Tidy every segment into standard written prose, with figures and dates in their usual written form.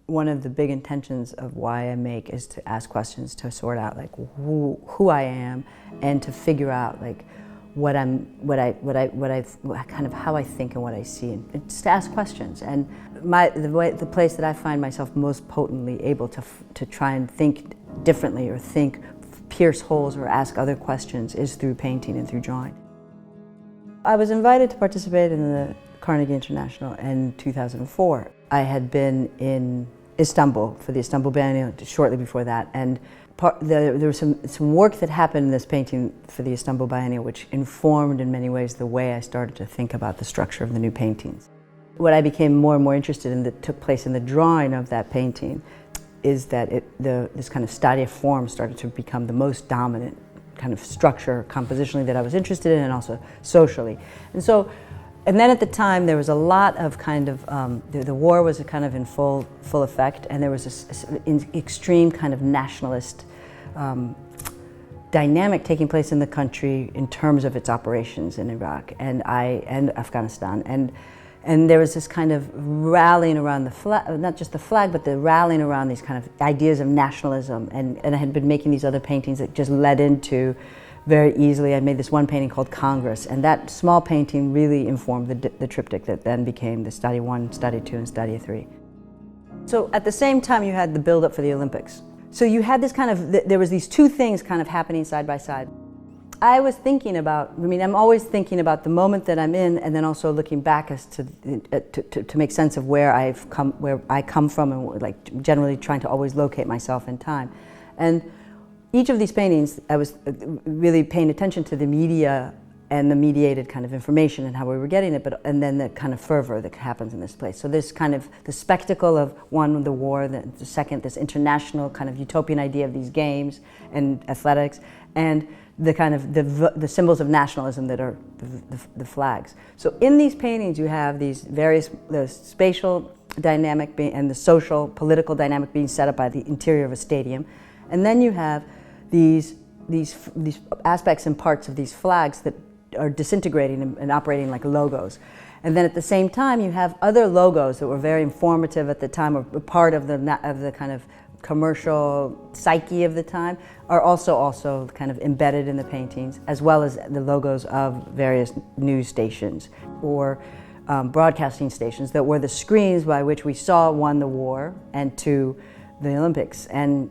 one of the big intentions of why I make is to ask questions, to sort out like who I am, and to figure out like kind of how I think and what I see, and just to ask questions. And the place that I find myself most potently able to try and think differently, or pierce holes or ask other questions, is through painting and through drawing. I was invited to participate in the Carnegie International in 2004. I had been in Istanbul for the Istanbul Biennial shortly before that, and there was some work that happened in this painting for the Istanbul Biennial which informed in many ways the way I started to think about the structure of the new paintings. What I became more and more interested in that took place in the drawing of that painting is that this kind of Stadia form started to become the most dominant kind of structure compositionally that I was interested in, and also socially. And then at the time there was a lot of kind of, the war was kind of in full effect, and there was this extreme kind of nationalist dynamic taking place in the country in terms of its operations in Iraq and Afghanistan. And there was this kind of rallying around the flag, not just the flag, but the rallying around these kind of ideas of nationalism. And I had been making these other paintings that just led into, very easily, I made this one painting called Congress, and that small painting really informed the triptych that then became the Stadia I, Stadia II, and Stadia III. So at the same time you had the build-up for the Olympics. So you had this kind of, there was these two things kind of happening side by side. I was thinking about, I'm always thinking about the moment that I'm in, and then also looking back as to make sense of where I come from, and like generally trying to always locate myself in time. And each of these paintings, I was really paying attention to the media and the mediated kind of information and how we were getting it, and then the kind of fervor that happens in this place. So this kind of, the spectacle of one, the war, the second, this international kind of utopian idea of these games and athletics, and the kind of the symbols of nationalism that are the flags. So in these paintings you have these various, the spatial dynamic and the social, political dynamic being set up by the interior of a stadium, and then you have these aspects and parts of these flags that are disintegrating and operating like logos. And then at the same time you have other logos that were very informative at the time, or part of the kind of commercial psyche of the time, are also kind of embedded in the paintings, as well as the logos of various news stations or broadcasting stations that were the screens by which we saw, one, the war, and two, the Olympics. And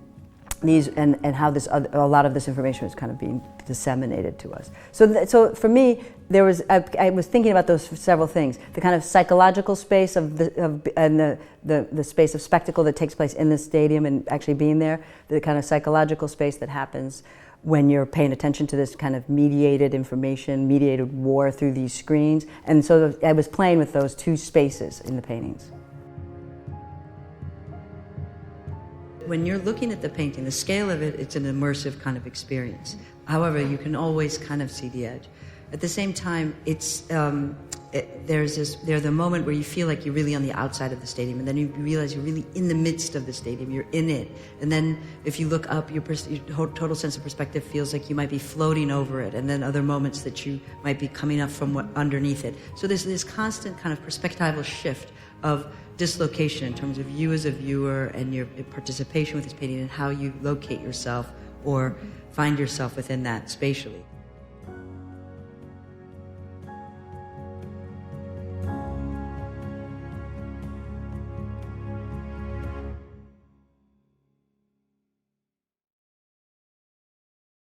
how a lot of this information was kind of being disseminated to us. So for me, I was thinking about those several things: the kind of psychological space and the space of spectacle that takes place in the stadium and actually being there, the kind of psychological space that happens when you're paying attention to this kind of mediated information, mediated war through these screens. And so I was playing with those two spaces in the paintings. When you're looking at the painting, the scale of it, it's an immersive kind of experience. However, you can always kind of see the edge. At the same time, there's the moment where you feel like you're really on the outside of the stadium, and then you realize you're really in the midst of the stadium, you're in it. And then if you look up, your total sense of perspective feels like you might be floating over it, and then other moments that you might be coming up from underneath it. So there's this constant kind of perspectival shift of dislocation in terms of you as a viewer and your participation with this painting, and how you locate yourself or find yourself within that spatially.